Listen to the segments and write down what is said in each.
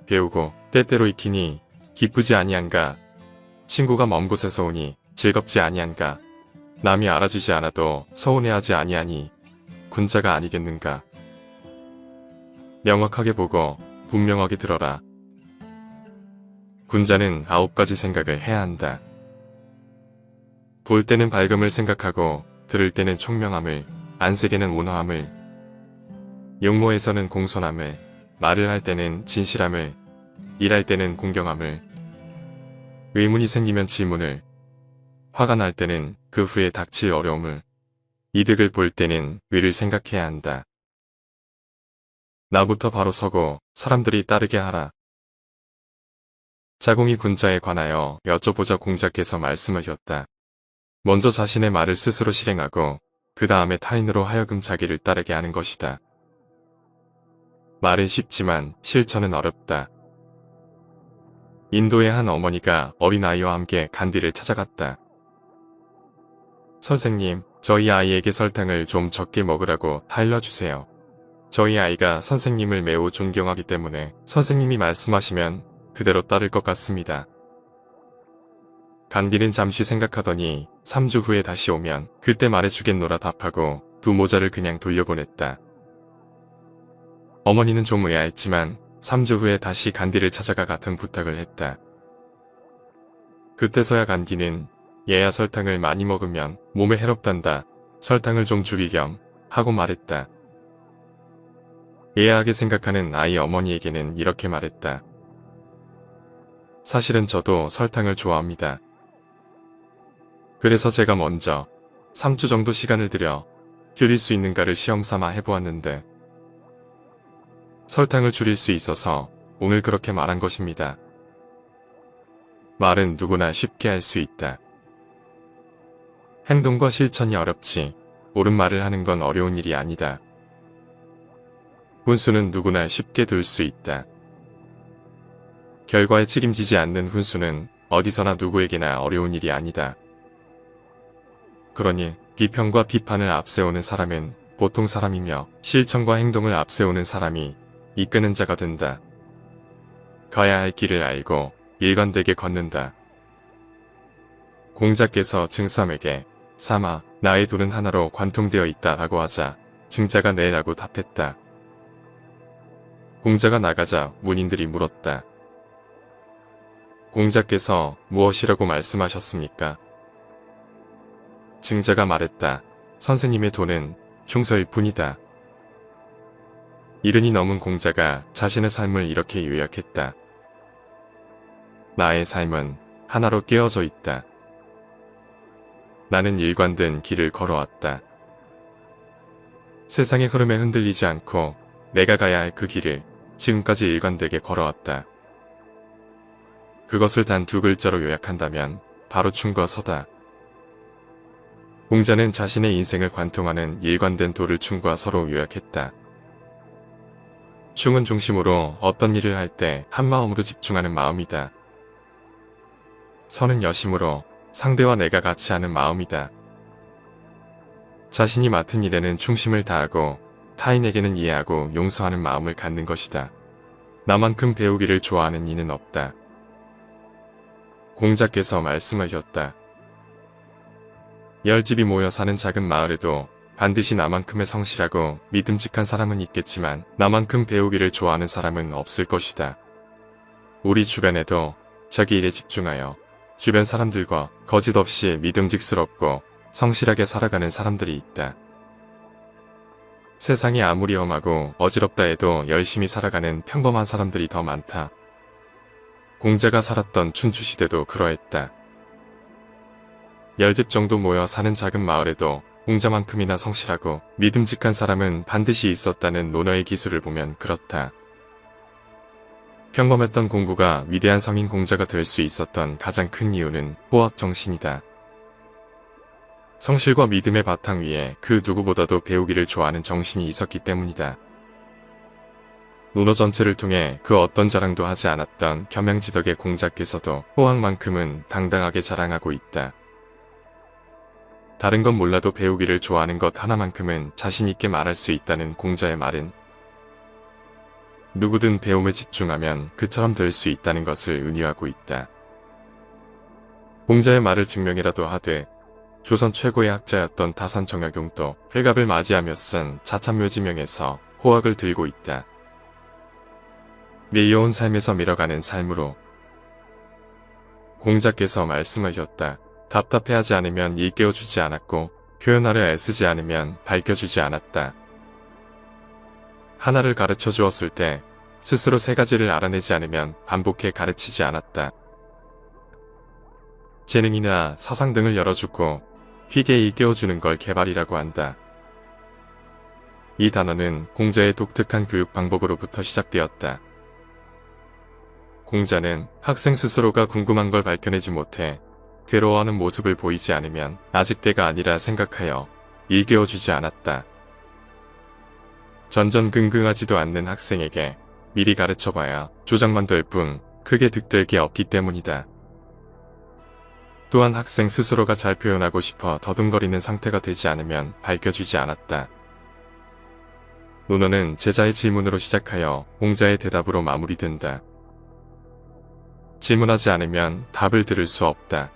배우고 때때로 익히니 기쁘지 아니한가. 친구가 먼 곳에서 오니 즐겁지 아니한가. 남이 알아주지 않아도 서운해하지 아니하니 군자가 아니겠는가. 명확하게 보고 분명하게 들어라. 군자는 9가지 생각을 해야 한다. 볼 때는 밝음을 생각하고 들을 때는 총명함을, 안색에는 온화함을, 용모에서는 공손함을, 말을 할 때는 진실함을, 일할 때는 공경함을, 의문이 생기면 질문을, 화가 날 때는 그 후에 닥칠 어려움을, 이득을 볼 때는 의를 생각해야 한다. 나부터 바로 서고 사람들이 따르게 하라. 자공이 군자에 관하여 여쭤보자 공자께서 말씀을 하셨다. 먼저 자신의 말을 스스로 실행하고 그 다음에 타인으로 하여금 자기를 따르게 하는 것이다. 말은 쉽지만 실천은 어렵다. 인도의 한 어머니가 어린아이와 함께 간디를 찾아갔다. 선생님, 저희 아이에게 설탕을 좀 적게 먹으라고 알려주세요. 저희 아이가 선생님을 매우 존경하기 때문에 선생님이 말씀하시면 그대로 따를 것 같습니다. 간디는 잠시 생각하더니 3주 후에 다시 오면 그때 말해주겠노라 답하고 두 모자를 그냥 돌려보냈다. 어머니는 좀 의아했지만 3주 후에 다시 간디를 찾아가 같은 부탁을 했다. 그때서야 간디는 얘야 설탕을 많이 먹으면 몸에 해롭단다. 설탕을 좀 줄이 겸 하고 말했다. 예야하게 생각하는 아이 어머니에게는 이렇게 말했다. 사실은 저도 설탕을 좋아합니다. 그래서 제가 먼저 3주 정도 시간을 들여 줄일 수 있는가를 시험삼아 해보았는데 설탕을 줄일 수 있어서 오늘 그렇게 말한 것입니다. 말은 누구나 쉽게 할 수 있다. 행동과 실천이 어렵지 옳은 말을 하는 건 어려운 일이 아니다. 훈수는 누구나 쉽게 둘 수 있다. 결과에 책임지지 않는 훈수는 어디서나 누구에게나 어려운 일이 아니다. 그러니 비평과 비판을 앞세우는 사람은 보통 사람이며 실천과 행동을 앞세우는 사람이 이끄는 자가 된다. 가야 할 길을 알고 일관되게 걷는다. 공자께서 증삼에게 삼아 나의 둘은 하나로 관통되어 있다 라고 하자 증자가 네 라고 답했다. 공자가 나가자 문인들이 물었다. 공자께서 무엇이라고 말씀하셨습니까? 증자가 말했다. 선생님의 도는 충서일 뿐이다. 이른이 넘은 공자가 자신의 삶을 이렇게 요약했다. 나의 삶은 하나로 깨어져 있다. 나는 일관된 길을 걸어왔다. 세상의 흐름에 흔들리지 않고 내가 가야 할 그 길을 지금까지 일관되게 걸어왔다. 그것을 단 두 글자로 요약한다면 바로 충과서다. 공자는 자신의 인생을 관통하는 일관된 도를 충과서로 요약했다. 충은 중심으로 어떤 일을 할 때 한마음으로 집중하는 마음이다. 서는 여심으로 상대와 내가 같이 하는 마음이다. 자신이 맡은 일에는 충심을 다하고 타인에게는 이해하고 용서하는 마음을 갖는 것이다. 나만큼 배우기를 좋아하는 이는 없다. 공자께서 말씀하셨다. 10집이 모여 사는 작은 마을에도 반드시 나만큼의 성실하고 믿음직한 사람은 있겠지만 나만큼 배우기를 좋아하는 사람은 없을 것이다. 우리 주변에도 자기 일에 집중하여 주변 사람들과 거짓 없이 믿음직스럽고 성실하게 살아가는 사람들이 있다. 세상이 아무리 험하고 어지럽다 해도 열심히 살아가는 평범한 사람들이 더 많다. 공자가 살았던 춘추시대도 그러했다. 10집 정도 모여 사는 작은 마을에도 공자만큼이나 성실하고 믿음직한 사람은 반드시 있었다는 논어의 기술을 보면 그렇다. 평범했던 공구가 위대한 성인 공자가 될 수 있었던 가장 큰 이유는 호학 정신이다. 성실과 믿음의 바탕 위에 그 누구보다도 배우기를 좋아하는 정신이 있었기 때문이다. 논어 전체를 통해 그 어떤 자랑도 하지 않았던 겸양지덕의 공자께서도 호학만큼은 당당하게 자랑하고 있다. 다른 건 몰라도 배우기를 좋아하는 것 하나만큼은 자신있게 말할 수 있다는 공자의 말은 누구든 배움에 집중하면 그처럼 될 수 있다는 것을 은유하고 있다. 공자의 말을 증명이라도 하되 조선 최고의 학자였던 다산 정약용도 회갑을 맞이하며 쓴 자참묘지명에서 호학을 들고 있다. 밀려온 삶에서 밀어가는 삶으로. 공자께서 말씀하셨다. 답답해하지 않으면 일깨워주지 않았고 표현하려 애쓰지 않으면 밝혀주지 않았다. 하나를 가르쳐 주었을 때 스스로 세 가지를 알아내지 않으면 반복해 가르치지 않았다. 재능이나 사상 등을 열어주고 휘게 일깨워주는 걸 개발이라고 한다. 이 단어는 공자의 독특한 교육 방법으로부터 시작되었다. 공자는 학생 스스로가 궁금한 걸 밝혀내지 못해 괴로워하는 모습을 보이지 않으면 아직 때가 아니라 생각하여 일깨워주지 않았다. 전전긍긍하지도 않는 학생에게 미리 가르쳐봐야 조작만 될 뿐 크게 득될 게 없기 때문이다. 또한 학생 스스로가 잘 표현하고 싶어 더듬거리는 상태가 되지 않으면 밝혀주지 않았다. 논어는 제자의 질문으로 시작하여 공자의 대답으로 마무리된다. 질문하지 않으면 답을 들을 수 없다.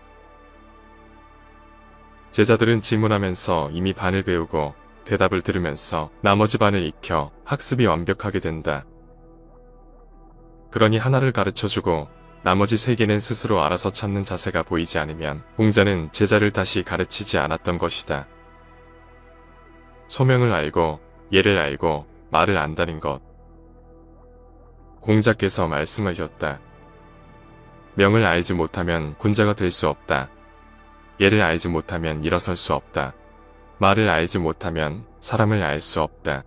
제자들은 질문하면서 이미 반을 배우고 대답을 들으면서 나머지 반을 익혀 학습이 완벽하게 된다. 그러니 하나를 가르쳐주고 나머지 세 개는 스스로 알아서 찾는 자세가 보이지 않으면 공자는 제자를 다시 가르치지 않았던 것이다. 소명을 알고 예를 알고 말을 안다는 것. 공자께서 말씀하셨다. 명을 알지 못하면 군자가 될 수 없다. 예를 알지 못하면 일어설 수 없다. 말을 알지 못하면 사람을 알 수 없다.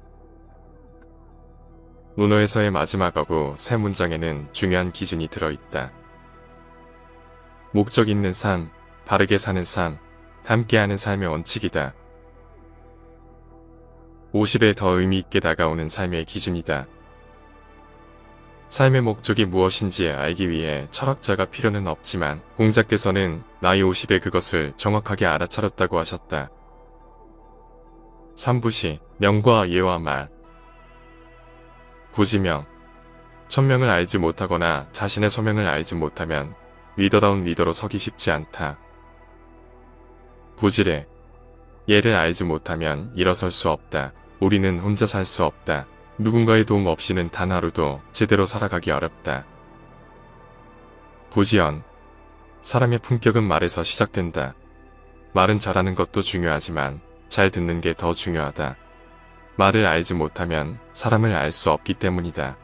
논어에서의 마지막 어구 세 문장에는 중요한 기준이 들어있다. 목적 있는 삶, 바르게 사는 삶, 함께하는 삶의 원칙이다. 50에 더 의미 있게 다가오는 삶의 기준이다. 삶의 목적이 무엇인지 알기 위해 철학자가 필요는 없지만 공자께서는 나이 50에 그것을 정확하게 알아차렸다고 하셨다. 삼부시, 명과 예와 말. 부지명. 천명을 알지 못하거나 자신의 소명을 알지 못하면 리더다운 리더로 서기 쉽지 않다. 부지례. 예를 알지 못하면 일어설 수 없다. 우리는 혼자 살 수 없다. 누군가의 도움 없이는 단 하루도 제대로 살아가기 어렵다. 부지언. 사람의 품격은 말에서 시작된다. 말은 잘하는 것도 중요하지만 잘 듣는 게 더 중요하다. 말을 알지 못하면 사람을 알 수 없기 때문이다.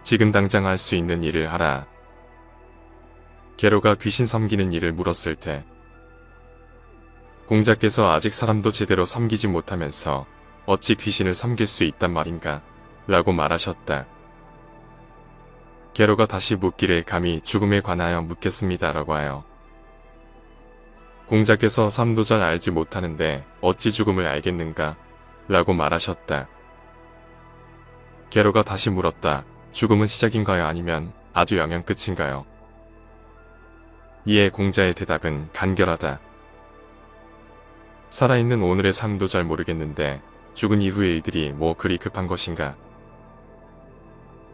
지금 당장 할 수 있는 일을 하라. 계로가 귀신 섬기는 일을 물었을 때 공자께서 아직 사람도 제대로 섬기지 못하면서 어찌 귀신을 섬길 수 있단 말인가? 라고 말하셨다. 계로가 다시 묻기를 감히 죽음에 관하여 묻겠습니다. 라고 하여 공자께서 삶도 잘 알지 못하는데 어찌 죽음을 알겠는가? 라고 말하셨다. 계로가 다시 물었다. 죽음은 시작인가요? 아니면 아주 영영 끝인가요? 이에 공자의 대답은 간결하다. 살아있는 오늘의 삶도 잘 모르겠는데 죽은 이후의 일들이 뭐 그리 급한 것인가?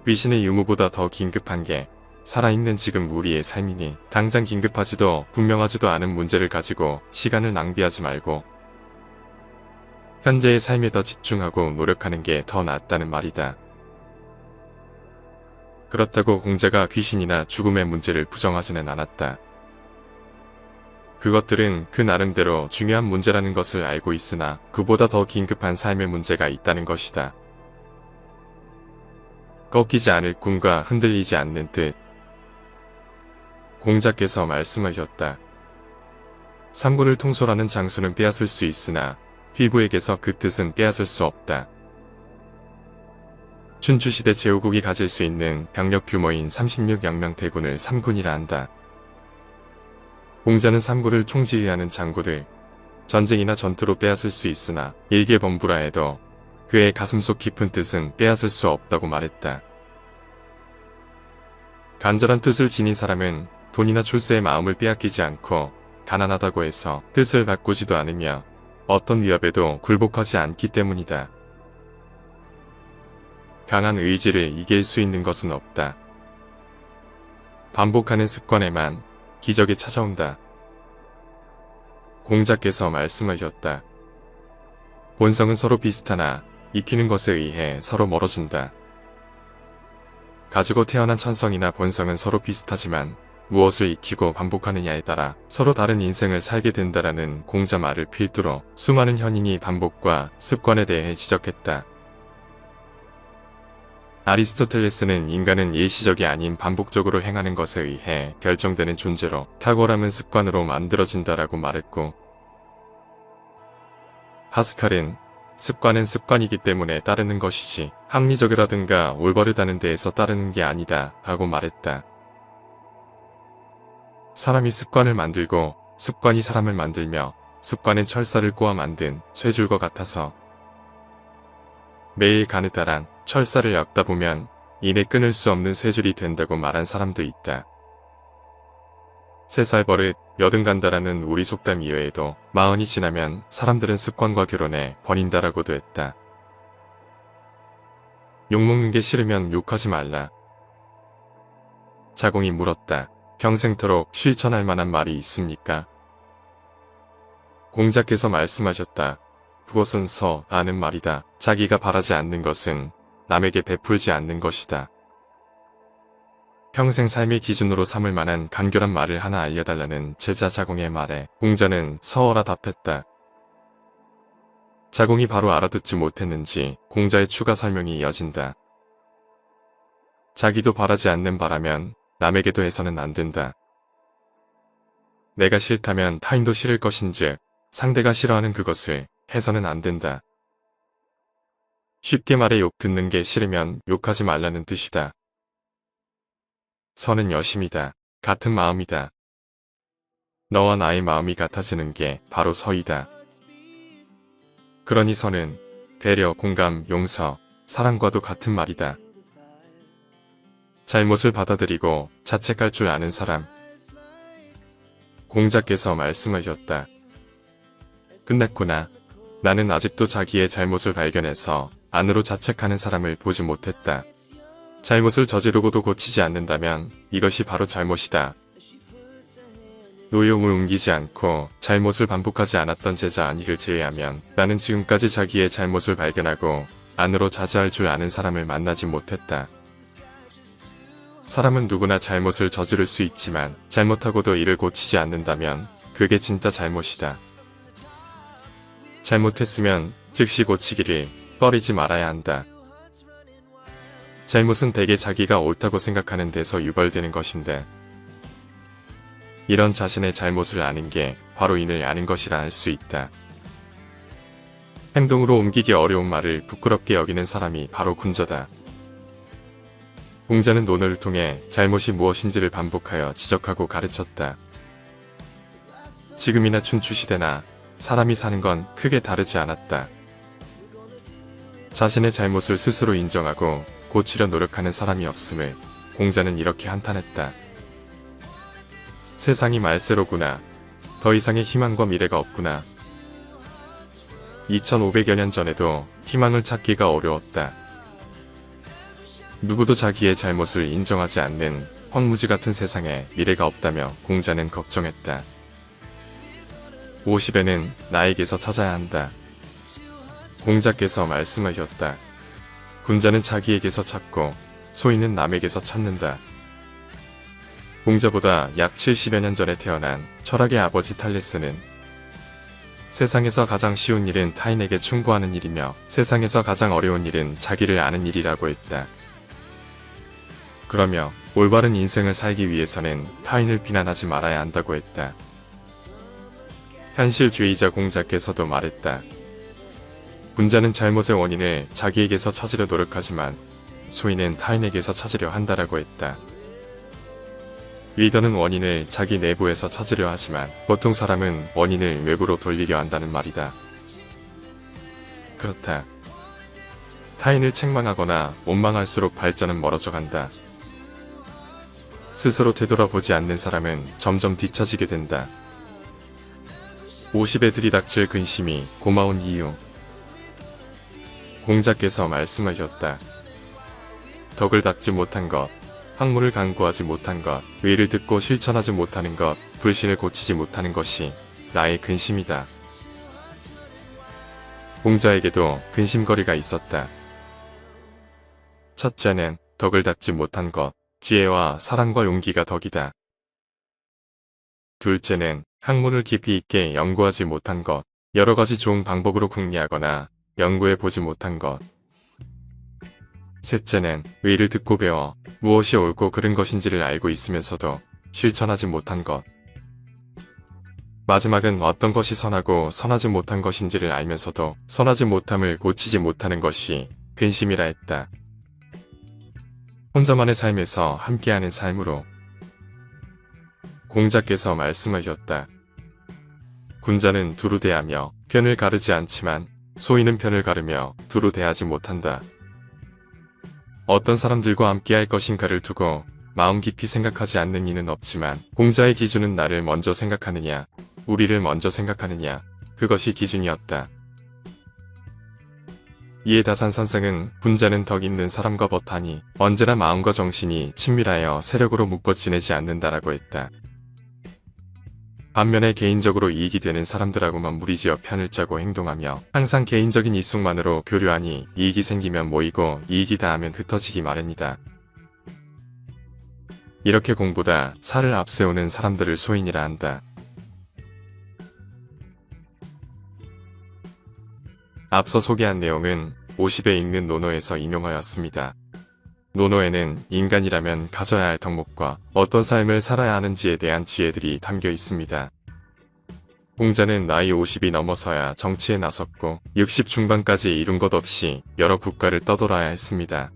귀신의 유무보다 더 긴급한 게 살아있는 지금 우리의 삶이니 당장 긴급하지도 분명하지도 않은 문제를 가지고 시간을 낭비하지 말고 현재의 삶에 더 집중하고 노력하는 게 더 낫다는 말이다. 그렇다고 공자가 귀신이나 죽음의 문제를 부정하지는 않았다. 그것들은 그 나름대로 중요한 문제라는 것을 알고 있으나 그보다 더 긴급한 삶의 문제가 있다는 것이다. 꺾이지 않을 꿈과 흔들리지 않는 뜻. 공자께서 말씀하셨다. 삼군을 통솔하는 장수는 빼앗을 수 있으나 휘부에게서 그 뜻은 빼앗을 수 없다. 춘추시대 제후국이 가질 수 있는 병력 규모인 36영명 대군을 삼군이라 한다. 공자는 삼군을 총지휘하는 장군을 전쟁이나 전투로 빼앗을 수 있으나 일개범부라 해도 그의 가슴속 깊은 뜻은 빼앗을 수 없다고 말했다. 간절한 뜻을 지닌 사람은 돈이나 출세의 마음을 빼앗기지 않고 가난하다고 해서 뜻을 바꾸지도 않으며 어떤 위협에도 굴복하지 않기 때문이다. 강한 의지를 이길 수 있는 것은 없다. 반복하는 습관에만 기적이 찾아온다. 공자께서 말씀하셨다. 본성은 서로 비슷하나 익히는 것에 의해 서로 멀어진다. 가지고 태어난 천성이나 본성은 서로 비슷하지만 무엇을 익히고 반복하느냐에 따라 서로 다른 인생을 살게 된다라는 공자 말을 필두로 수많은 현인이 반복과 습관에 대해 지적했다. 아리스토텔레스는 인간은 일시적이 아닌 반복적으로 행하는 것에 의해 결정되는 존재로 탁월함은 습관으로 만들어진다라고 말했고, 파스칼은 습관은 습관이기 때문에 따르는 것이지 합리적이라든가 올바르다는 데에서 따르는 게 아니다 라고 말했다. 사람이 습관을 만들고 습관이 사람을 만들며 습관은 철사를 꼬아 만든 쇠줄과 같아서 매일 가느다란 철사를 엮다 보면 이내 끊을 수 없는 쇠줄이 된다고 말한 사람도 있다. 3살 버릇 여든 간다라는 우리 속담 이외에도 40이 지나면 사람들은 습관과 결혼해 버린다라고도 했다. 욕먹는 게 싫으면 욕하지 말라. 자공이 물었다. 평생토록 실천할 만한 말이 있습니까? 공자께서 말씀하셨다. 그것은 서라는 말이다. 자기가 바라지 않는 것은 남에게 베풀지 않는 것이다. 평생 삶의 기준으로 삼을 만한 간결한 말을 하나 알려달라는 제자 자공의 말에 공자는 서어라 답했다. 자공이 바로 알아듣지 못했는지 공자의 추가 설명이 이어진다. 자기도 바라지 않는 바라면 남에게도 해서는 안 된다. 내가 싫다면 타인도 싫을 것인즉 상대가 싫어하는 그것을 해서는 안 된다. 쉽게 말해 욕 듣는 게 싫으면 욕하지 말라는 뜻이다. 서는 여심이다. 같은 마음이다. 너와 나의 마음이 같아지는 게 바로 서이다. 그러니 서는 배려, 공감, 용서, 사랑과도 같은 말이다. 잘못을 받아들이고 자책할 줄 아는 사람. 공자께서 말씀하셨다. 끝났구나. 나는 아직도 자기의 잘못을 발견해서 안으로 자책하는 사람을 보지 못했다. 잘못을 저지르고도 고치지 않는다면 이것이 바로 잘못이다. 노용을 옮기지 않고 잘못을 반복하지 않았던 제자 안희를 제외하면 나는 지금까지 자기의 잘못을 발견하고 안으로 자제할 줄 아는 사람을 만나지 못했다. 사람은 누구나 잘못을 저지를 수 있지만 잘못하고도 이를 고치지 않는다면 그게 진짜 잘못이다. 잘못했으면 즉시 고치기를 꺼리지 말아야 한다. 잘못은 대개 자기가 옳다고 생각하는 데서 유발되는 것인데 이런 자신의 잘못을 아는 게 바로 인을 아는 것이라 할 수 있다. 행동으로 옮기기 어려운 말을 부끄럽게 여기는 사람이 바로 군자다. 공자는 논어를 통해 잘못이 무엇인지를 반복하여 지적하고 가르쳤다. 지금이나 춘추시대나 사람이 사는 건 크게 다르지 않았다. 자신의 잘못을 스스로 인정하고 고치려 노력하는 사람이 없음을 공자는 이렇게 한탄했다. 세상이 말세로구나. 더 이상의 희망과 미래가 없구나. 2500여 년 전에도 희망을 찾기가 어려웠다. 누구도 자기의 잘못을 인정하지 않는 황무지 같은 세상에 미래가 없다며 공자는 걱정했다. 50에는 나에게서 찾아야 한다. 공자께서 말씀하셨다. 군자는 자기에게서 찾고 소인은 남에게서 찾는다. 공자보다 약 70여 년 전에 태어난 철학의 아버지 탈레스는 세상에서 가장 쉬운 일은 타인에게 충고하는 일이며 세상에서 가장 어려운 일은 자기를 아는 일이라고 했다. 그러며 올바른 인생을 살기 위해서는 타인을 비난하지 말아야 한다고 했다. 현실주의자 공자께서도 말했다. 군자는 잘못의 원인을 자기에게서 찾으려 노력하지만 소인은 타인에게서 찾으려 한다라고 했다. 리더는 원인을 자기 내부에서 찾으려 하지만 보통 사람은 원인을 외부로 돌리려 한다는 말이다. 그렇다. 타인을 책망하거나 원망할수록 발전은 멀어져 간다. 스스로 되돌아보지 않는 사람은 점점 뒤처지게 된다. 50에 들이닥칠 근심이 고마운 이유. 공자께서 말씀하셨다. 덕을 닦지 못한 것, 학문을 강구하지 못한 것, 의를 듣고 실천하지 못하는 것, 불신을 고치지 못하는 것이 나의 근심이다. 공자에게도 근심거리가 있었다. 첫째는 덕을 닦지 못한 것, 지혜와 사랑과 용기가 덕이다. 둘째는 학문을 깊이 있게 연구하지 못한 것, 여러 가지 좋은 방법으로 궁리하거나 연구해 보지 못한 것. 셋째는 의를 듣고 배워 무엇이 옳고 그른 것인지를 알고 있으면서도 실천하지 못한 것. 마지막은 어떤 것이 선하고 선하지 못한 것인지를 알면서도 선하지 못함을 고치지 못하는 것이 근심이라 했다. 혼자만의 삶에서 함께하는 삶으로. 공자께서 말씀하셨다. 군자는 두루 대하며 편을 가르지 않지만 소인은 편을 가르며 두루 대하지 못한다. 어떤 사람들과 함께할 것인가를 두고 마음 깊이 생각하지 않는 이는 없지만 공자의 기준은 나를 먼저 생각하느냐, 우리를 먼저 생각하느냐, 그것이 기준이었다. 이에 다산 선생은 군자는 덕 있는 사람과 벗하니 언제나 마음과 정신이 친밀하여 세력으로 묶어 지내지 않는다라고 했다. 반면에 개인적으로 이익이 되는 사람들하고만 무리지어 편을 짜고 행동하며 항상 개인적인 이익만으로 교류하니 이익이 생기면 모이고 이익이 다하면 흩어지기 마련이다. 이렇게 공보다 사를 앞세우는 사람들을 소인이라 한다. 앞서 소개한 내용은 50에 읽는 논어에서 인용하였습니다. 논어에는 인간이라면 가져야 할 덕목과 어떤 삶을 살아야 하는지에 대한 지혜들이 담겨 있습니다. 공자는 나이 50이 넘어서야 정치에 나섰고 60 중반까지 이룬 것 없이 여러 국가를 떠돌아야 했습니다.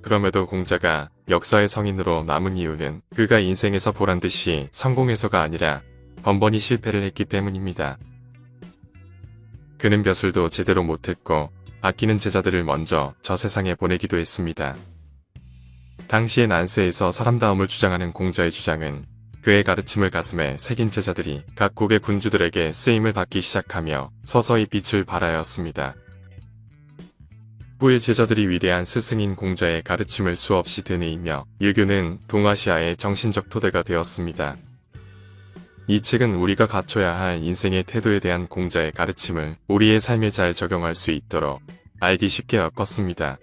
그럼에도 공자가 역사의 성인으로 남은 이유는 그가 인생에서 보란듯이 성공해서가 아니라 번번이 실패를 했기 때문입니다. 그는 벼슬도 제대로 못했고 아끼는 제자들을 먼저 저 세상에 보내기도 했습니다. 당시의 난세에서 사람다움을 주장하는 공자의 주장은 그의 가르침을 가슴에 새긴 제자들이 각국의 군주들에게 쓰임을 받기 시작하며 서서히 빛을 발하였습니다. 후에 제자들이 위대한 스승인 공자의 가르침을 수없이 되뇌이며 유교는 동아시아의 정신적 토대가 되었습니다. 이 책은 우리가 갖춰야 할 인생의 태도에 대한 공자의 가르침을 우리의 삶에 잘 적용할 수 있도록 알기 쉽게 엮었습니다.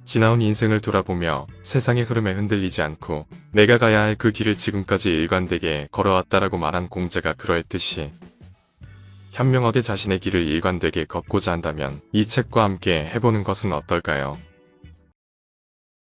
지나온 인생을 돌아보며 세상의 흐름에 흔들리지 않고 내가 가야 할 그 길을 지금까지 일관되게 걸어왔다라고 말한 공자가 그러했듯이 현명하게 자신의 길을 일관되게 걷고자 한다면 이 책과 함께 해보는 것은 어떨까요?